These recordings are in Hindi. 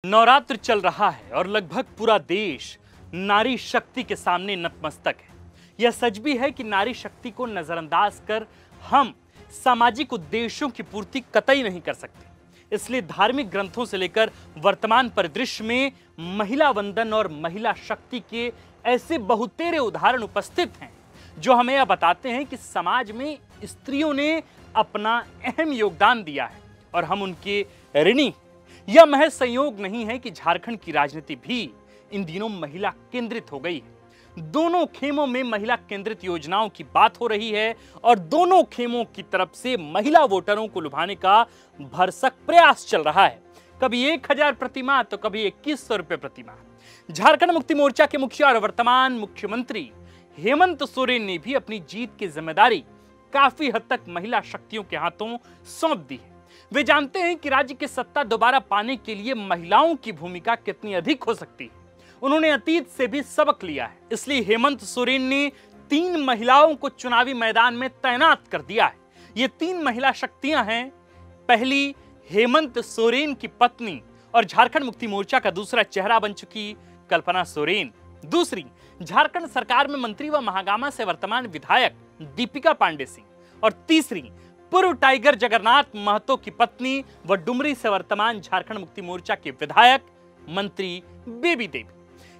नवरात्र चल रहा है और लगभग पूरा देश नारी शक्ति के सामने नतमस्तक है। यह सच भी है कि नारी शक्ति को नजरअंदाज कर हम सामाजिक उद्देश्यों की पूर्ति कतई नहीं कर सकते। इसलिए धार्मिक ग्रंथों से लेकर वर्तमान परिदृश्य में महिला वंदन और महिला शक्ति के ऐसे बहुतेरे उदाहरण उपस्थित हैं जो हमें यह बताते हैं कि समाज में स्त्रियों ने अपना अहम योगदान दिया है और हम उनके ऋणी। यह महज संयोग नहीं है कि झारखंड की राजनीति भी इन दिनों महिला केंद्रित हो गई है। दोनों खेमों में महिला केंद्रित योजनाओं की बात हो रही है और दोनों खेमों की तरफ से महिला वोटरों को लुभाने का भरसक प्रयास चल रहा है। कभी 1000 प्रतिमाह तो कभी 2100 रुपए प्रतिमाह। झारखंड मुक्ति मोर्चा के मुखिया और वर्तमान मुख्यमंत्री हेमंत सोरेन ने भी अपनी जीत की जिम्मेदारी काफी हद तक महिला शक्तियों के हाथों सौंप दी है। वे जानते हैं कि राज्य की सत्ता दोबारा पाने के लिए महिलाओं की भूमिका कितनी अधिक हो सकती है। उन्होंने अतीत से भी सबक लिया है, इसलिए हेमंत सोरेन ने 3 महिलाओं को चुनावी मैदान में तैनात कर दिया है। ये 3 महिला शक्तियां हैं। पहली, हेमंत सोरेन की पत्नी और झारखंड मुक्ति मोर्चा का दूसरा चेहरा बन चुकी कल्पना सोरेन। दूसरी, झारखंड सरकार में मंत्री व महागामा से वर्तमान विधायक दीपिका पांडे सिंह। और तीसरी, पूर्व टाइगर जगन्नाथ महतो की पत्नी व डुमरी से वर्तमान झारखंड मुक्ति मोर्चा के विधायक मंत्री बेबी देवी।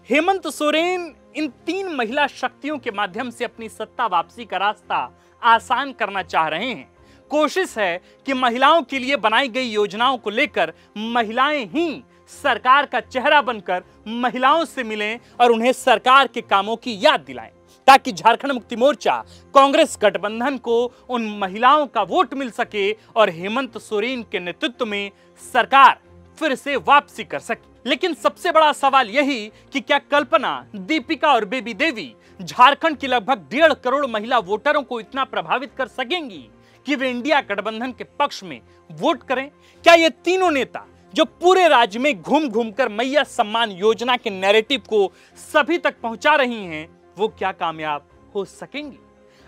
हेमंत सोरेन इन 3 महिला शक्तियों के माध्यम से अपनी सत्ता वापसी का रास्ता आसान करना चाह रहे हैं। कोशिश है कि महिलाओं के लिए बनाई गई योजनाओं को लेकर महिलाएं ही सरकार का चेहरा बनकर महिलाओं से मिलें और उन्हें सरकार के कामों की याद दिलाएं, ताकि झारखंड मुक्ति मोर्चा कांग्रेस गठबंधन को उन महिलाओं का वोट मिल सके और हेमंत सोरेन के नेतृत्व में सरकार फिर से वापसी कर सके। लेकिन सबसे बड़ा सवाल यही कि क्या कल्पना, दीपिका और बेबी देवी झारखंड की लगभग 1.5 करोड़ महिला वोटरों को इतना प्रभावित कर सकेंगी कि वे इंडिया गठबंधन के पक्ष में वोट करें? क्या ये तीनों नेता जो पूरे राज्य में घूम घूम कर मैया सम्मान योजना के नैरेटिव को सभी तक पहुंचा रही हैं, वो क्या कामयाब हो सकेंगी?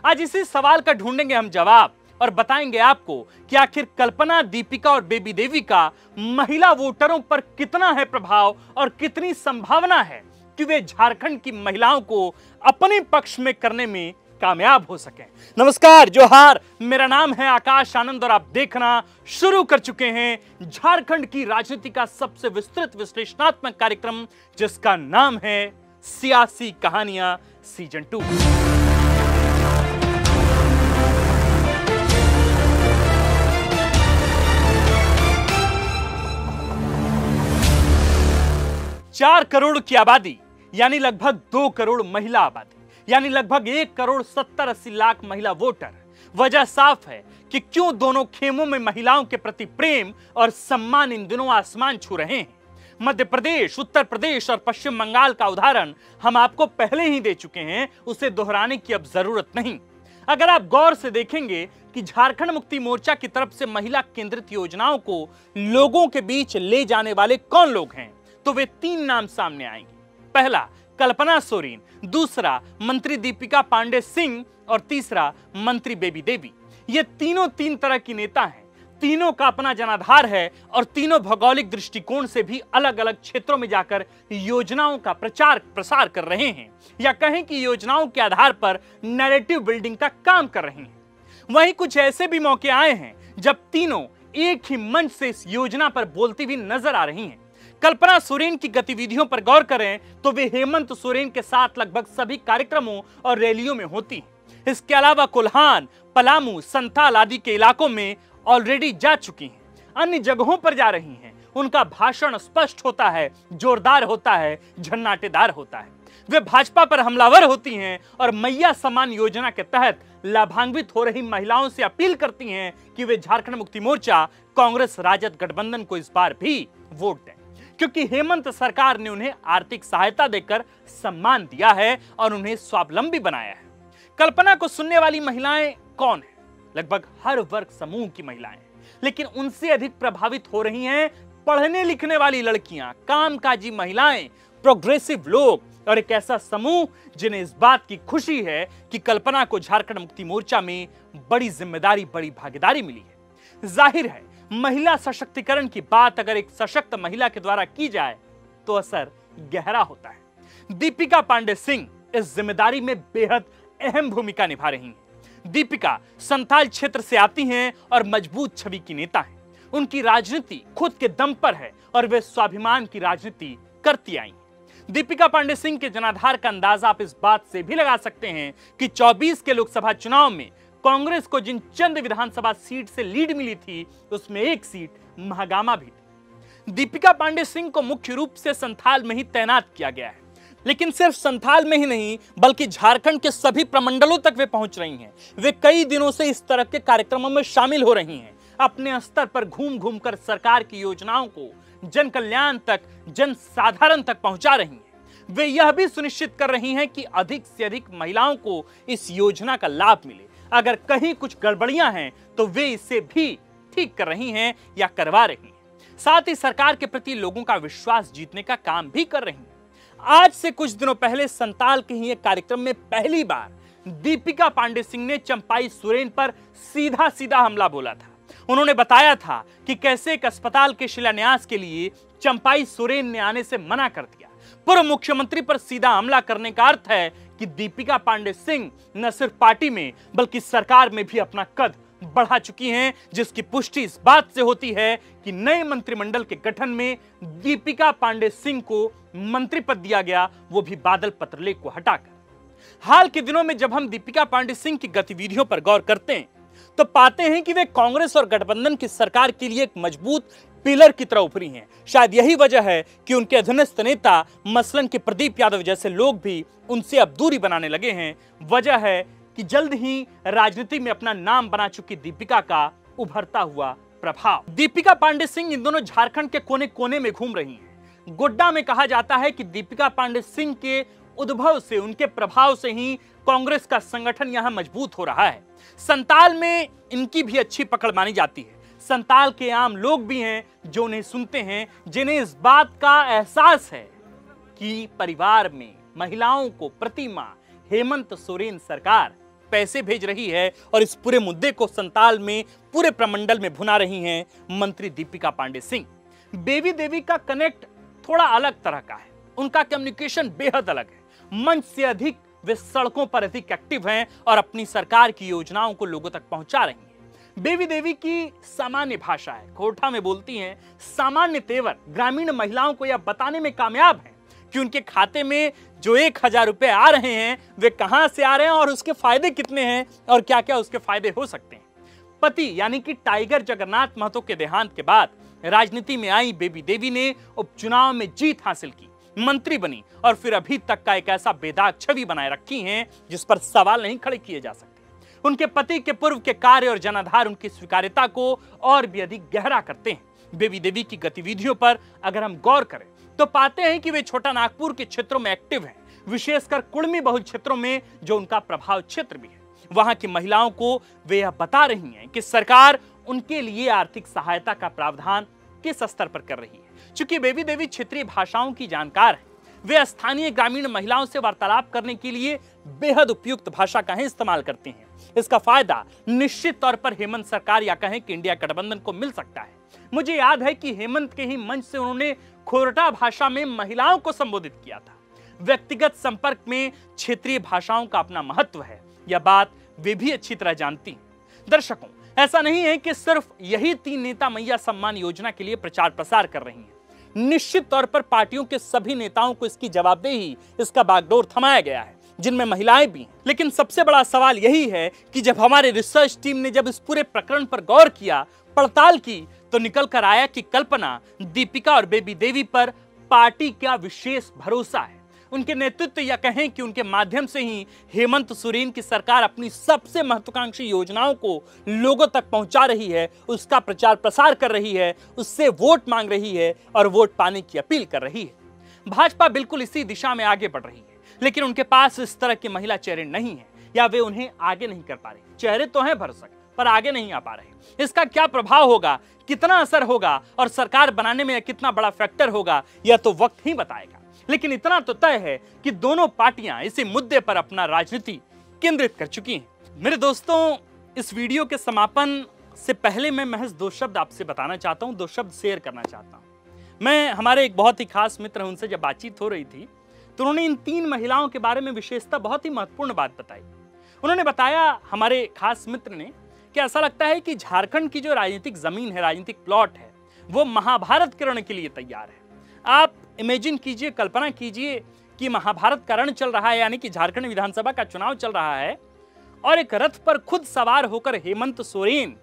आज इसी सवाल का ढूंढेंगे हम जवाब और बताएंगे आपको कि आखिर कल्पना, दीपिका और बेबी देवी का महिला वोटरों पर कितना है प्रभाव और कितनी संभावना है कि वे झारखंड की महिलाओं को अपने पक्ष में करने में कामयाब हो सकें। नमस्कार, जोहार, मेरा नाम है आकाश आनंद और आप देखना शुरू कर चुके हैं झारखंड की राजनीति का सबसे विस्तृत विश्लेषणात्मक कार्यक्रम, जिसका नाम है सियासी कहानियां सीजन 2। चार करोड़ की आबादी यानी लगभग 2 करोड़ महिला आबादी यानी लगभग 1 करोड़ 70-80 लाख महिला वोटर। वजह साफ है कि क्यों दोनों खेमों में महिलाओं के प्रति प्रेम और सम्मान इन दिनों आसमान छू रहे हैं। मध्य प्रदेश, उत्तर प्रदेश और पश्चिम बंगाल का उदाहरण हम आपको पहले ही दे चुके हैं, उसे दोहराने की अब जरूरत नहीं। अगर आप गौर से देखेंगे कि झारखंड मुक्ति मोर्चा की तरफ से महिला केंद्रित योजनाओं को लोगों के बीच ले जाने वाले कौन लोग हैं, तो वे 3 नाम सामने आएंगे। पहला, कल्पना सोरेन, दूसरा मंत्री दीपिका पांडे सिंह और तीसरा मंत्री बेबी देवी। ये तीनों 3 तरह की नेता हैं। तीनों का अपना जनाधार है और तीनों भौगोलिक दृष्टिकोण से भी अलग अलग क्षेत्रों में जाकर योजनाओं का प्रचार प्रसार कर रहे हैं, या कहें कि योजनाओं के आधार पर नैरेटिव बिल्डिंग का काम कर रहे हैं। वहीं कुछ ऐसे भी मौके आए हैं जब तीनों एक ही मंच से इस योजना पर बोलती हुई नजर आ रही हैं। कल्पना सोरेन की गतिविधियों पर गौर करें तो वे हेमंत सोरेन के साथ लगभग सभी कार्यक्रमों और रैलियों में होती हैं। इसके अलावा कोल्हान, पलामू, संथाल आदि के इलाकों में ऑलरेडी जा चुकी हैं, अन्य जगहों पर जा रही हैं। उनका भाषण स्पष्ट होता है, जोरदार होता है, झन्नाटेदार होता है। वे भाजपा पर हमलावर होती हैं और मैया सम्मान योजना के तहत लाभान्वित हो रही महिलाओं से अपील करती हैं कि वे झारखंड मुक्ति मोर्चा कांग्रेस राजद गठबंधन को इस बार भी वोट दें, क्योंकि हेमंत सरकार ने उन्हें आर्थिक सहायता देकर सम्मान दिया है और उन्हें स्वावलंबी बनाया है। कल्पना को सुनने वाली महिलाएं कौन है? लगभग हर वर्ग समूह की महिलाएं, लेकिन उनसे अधिक प्रभावित हो रही हैं पढ़ने लिखने वाली लड़कियां, कामकाजी महिलाएं, प्रोग्रेसिव लोग और एक ऐसा समूह जिन्हें इस बात की खुशी है कि कल्पना को झारखंड मुक्ति मोर्चा में बड़ी जिम्मेदारी, बड़ी भागीदारी मिली है। जाहिर है महिला सशक्तिकरण की बात अगर एक सशक्त महिला के द्वारा की जाए तो असर गहरा होता है। दीपिका पांडे सिंह इस जिम्मेदारी में बेहद अहम भूमिका निभा रही हैं। दीपिका संथाल क्षेत्र से आती हैं और मजबूत छवि की नेता हैं। उनकी राजनीति खुद के दम पर है और वे स्वाभिमान की राजनीति करती आई। दीपिका पांडे सिंह के जनाधार का अंदाजा आप इस बात से भी लगा सकते हैं कि 24 के लोकसभा चुनाव में कांग्रेस को जिन चंद विधानसभा सीट से लीड मिली थी उसमें एक सीट महागामा भी थी। दीपिका पांडे सिंह को मुख्य रूप से संथाल में ही तैनात किया गया है, लेकिन सिर्फ संथाल में ही नहीं बल्कि झारखंड के सभी प्रमंडलों तक वे पहुंच रही हैं। वे कई दिनों से इस तरह के कार्यक्रमों में शामिल हो रही हैं। अपने स्तर पर घूम घूम कर सरकार की योजनाओं को जन कल्याण तक, जन साधारण तक पहुंचा रही हैं। वे यह भी सुनिश्चित कर रही हैं कि अधिक से अधिक महिलाओं को इस योजना का लाभ मिले। अगर कहीं कुछ गड़बड़ियां हैं तो वे इसे भी ठीक कर रही हैं या करवा रही हैं। साथ ही सरकार के प्रति लोगों का विश्वास जीतने का काम भी कर रही हैं। आज से कुछ दिनों पहले संताल के ही एक कार्यक्रम में पहली बार दीपिका पांडे सिंह ने चंपाई सोरेन पर सीधा सीधा हमला बोला था। उन्होंने बताया था कि कैसे एक अस्पताल के शिलान्यास के लिए चंपाई सोरेन ने आने से मना कर दिया। पूर्व मुख्यमंत्री पर सीधा हमला करने का अर्थ है कि दीपिका पांडे सिंह न सिर्फ पार्टी में बल्कि सरकार में भी अपना कद बढ़ा चुकी हैं, जिसकी पुष्टि इस बात से होती है कि नए मंत्रिमंडल के गठन में दीपिका पांडे सिंह को मंत्री पद दिया गया, वो भी बादल पत्रलेख को हटाकर। हाल के दिनों में जब हम दीपिका पांडे सिंह की गतिविधियों पर गौर करते हैं तो पाते हैं कि वे कांग्रेस और गठबंधन की सरकार के लिए एक मजबूत पिलर की तरह उभरी हैं। शायद यही वजह है कि उनके अधीनस्थ नेता मसलन के प्रदीप यादव जैसे लोग भी उनसे अब दूरी बनाने लगे हैं। वजह है कि जल्द ही राजनीति में अपना नाम बना चुकी दीपिका का उभरता हुआ प्रभाव। दीपिका पांडे सिंह इन दोनों झारखंड के कोने कोने में घूम रही हैं। गोड्डा में कहा जाता है कि दीपिका पांडे सिंह के उद्भव से, उनके प्रभाव से ही कांग्रेस का संगठन यहां मजबूत हो रहा है। संताल में इनकी भी अच्छी पकड़ मानी जाती है। संताल के आम लोग भी हैं जो उन्हें सुनते हैं, जिन्हें इस बात का एहसास है कि परिवार में महिलाओं को प्रति माह हेमंत सोरेन सरकार पैसे भेज रही है और इस पूरे मुद्दे को संताल में पूरे प्रमंडल में भुना रही हैं मंत्री दीपिका पांडे सिंह। बेबी देवी का कनेक्ट थोड़ा अलग तरह का है। उनका कम्युनिकेशन बेहद अलग है। मंच से अधिक वे सड़कों पर अधिक एक्टिव हैं और अपनी सरकार की योजनाओं को लोगों तक पहुंचा रही हैं। बेबी देवी की सामान्य भाषा है, कोठा में बोलती हैं। सामान्य तेवर ग्रामीण महिलाओं को यह बताने में कामयाब है कि उनके खाते में जो 1000 रुपए आ रहे हैं वे कहां से आ रहे हैं और उसके फायदे कितने हैं और क्या क्या उसके फायदे हो सकते हैं। पति यानी कि टाइगर जगन्नाथ महतो के देहांत के बाद राजनीति में आई बेबी देवी ने उपचुनाव में जीत हासिल की, मंत्री बनी और फिर अभी तक का एक ऐसा बेदाग छवि बनाए रखी है जिस पर सवाल नहीं खड़े किए जा सकते। उनके पति के पूर्व के कार्य और जनाधार उनकी स्वीकार्यता को और भी अधिक गहरा करते हैं। बेबी देवी की गतिविधियों पर अगर हम गौर करें तो पाते हैं कि वे छोटा नागपुर के क्षेत्रों में एक्टिव हैं, विशेषकर कुड़मी बहुल क्षेत्रों में जो उनका प्रभाव क्षेत्र भी है। वहां की महिलाओं को वे यह बता रही हैं कि सरकार उनके लिए आर्थिक सहायता का प्रावधान किस स्तर पर कर रही है। चूंकि बेबी देवी क्षेत्रीय भाषाओं की जानकार है, वे स्थानीय ग्रामीण महिलाओं से वार्तालाप करने के लिए बेहद उपयुक्त भाषा का ही इस्तेमाल करते हैं। इसका फायदा निश्चित तौर पर हेमंत सरकार या कहें कि इंडिया गठबंधन को मिल सकता है। मुझे याद है कि हेमंत के ही मंच से उन्होंने खोरटा भाषा में महिलाओं को संबोधित किया था। व्यक्तिगत संपर्क में क्षेत्रीय भाषाओं का अपना महत्व है, यह बात वे भी अच्छी तरह जानती हैं। दर्शकों, ऐसा नहीं है कि सिर्फ यही 3 नेता मैया सम्मान योजना के लिए प्रचार प्रसार कर रही हैं। निश्चित तौर पर पार्टियों के सभी नेताओं को इसकी जवाबदेही, इसका बागडोर थमाया गया है, जिनमें महिलाएं भी हैं। लेकिन सबसे बड़ा सवाल यही है कि जब हमारे रिसर्च टीम ने जब इस पूरे प्रकरण पर गौर किया, पड़ताल की, तो निकल कर आया कि कल्पना, दीपिका और बेबी देवी पर पार्टी का विशेष भरोसा है। उनके नेतृत्व या कहें कि उनके माध्यम से ही हेमंत सोरेन की सरकार अपनी सबसे महत्वाकांक्षी योजनाओं को लोगों तक पहुंचा रही है, उसका प्रचार प्रसार कर रही है, उससे वोट मांग रही है और वोट पाने की अपील कर रही है। भाजपा बिल्कुल इसी दिशा में आगे बढ़ रही है, लेकिन उनके पास इस तरह के महिला चेहरे नहीं है या वे उन्हें आगे नहीं कर पा रहे। चेहरे तो हैं भरसक, पर आगे नहीं आ पा रहे। इसका क्या प्रभाव होगा, कितना असर होगा और सरकार बनाने में कितना बड़ा फैक्टर होगा, यह तो वक्त ही बताएगा। लेकिन इतना तो तय है कि दोनों पार्टियां इसी मुद्दे पर अपना राजनीति केंद्रित कर चुकी हैं। मेरे दोस्तों, इस वीडियो के समापन से पहले मैं महज दो शब्द आपसे बताना चाहता हूं, दो शब्द शेयर करना चाहता हूं। मैं हमारे एक बहुत ही खास मित्र हैं, उनसे जब बातचीत हो रही थी तो उन्होंने इन 3 महिलाओं के बारे में विशेषता बहुत ही महत्वपूर्ण बात बताई। उन्होंने बताया, हमारे खास मित्र ने, कि ऐसा लगता है कि झारखंड की जो राजनीतिक जमीन है, राजनीतिक प्लॉट है, वो महाभारत के रण के लिए तैयार है। आप इमेजिन कीजिए, कल्पना कीजिए कि महाभारत का रण चल रहा है, यानी कि झारखंड विधानसभा का चुनाव चल रहा है और एक रथ पर खुद सवार होकर हेमंत सोरेन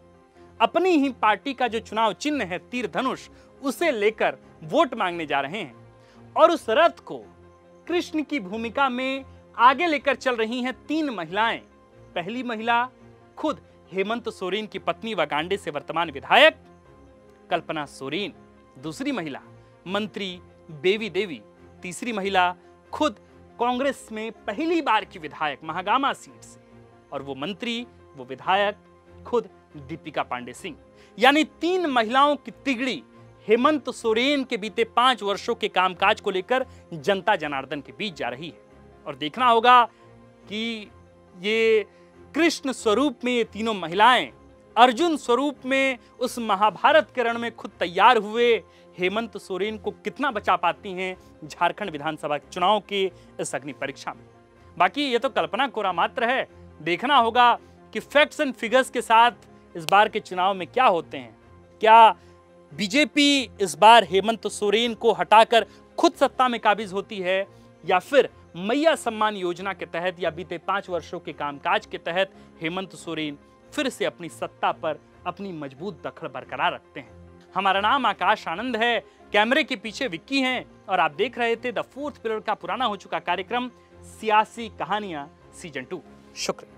अपनी ही पार्टी का जो चुनाव चिन्ह है तीर धनुष, उसे लेकर वोट मांगने जा रहे हैं और उस रथ को कृष्ण की भूमिका में आगे लेकर चल रही हैं 3 महिलाएं। पहली महिला खुद हेमंत सोरेन की पत्नी व गांडे से वर्तमान विधायक कल्पना सोरेन, दूसरी महिला मंत्री बेबी देवी, तीसरी महिला खुद कांग्रेस में पहली बार की विधायक महागामा सीट से, और वो मंत्री, वो विधायक खुद दीपिका पांडे सिंह। यानी 3 महिलाओं की तिगड़ी हेमंत सोरेन के बीते 5 वर्षों के कामकाज को लेकर जनता जनार्दन के बीच जा रही है। और देखना होगा कि ये कृष्ण स्वरूप में ये तीनों महिलाएं अर्जुन स्वरूप में उस महाभारत के रण में खुद तैयार हुए हेमंत सोरेन को कितना बचा पाती हैं झारखंड विधानसभा चुनाव के इस अग्नि परीक्षा में। बाकी ये तो कल्पना कोरा मात्र है, देखना होगा कि फैक्ट्स एंड फिगर्स के साथ इस बार के चुनाव में क्या होते हैं। क्या बीजेपी इस बार हेमंत सोरेन को हटाकर खुद सत्ता में काबिज होती है, या फिर मैया सम्मान योजना के तहत या बीते 5 वर्षों के कामकाज के तहत हेमंत सोरेन फिर से अपनी सत्ता पर अपनी मजबूत दखल बरकरार रखते हैं। हमारा नाम आकाश आनंद है, कैमरे के पीछे विक्की हैं और आप देख रहे थे द 4th पिलर का पुराना हो चुका कार्यक्रम सियासी कहानियां सीजन 2। शुक्रिया।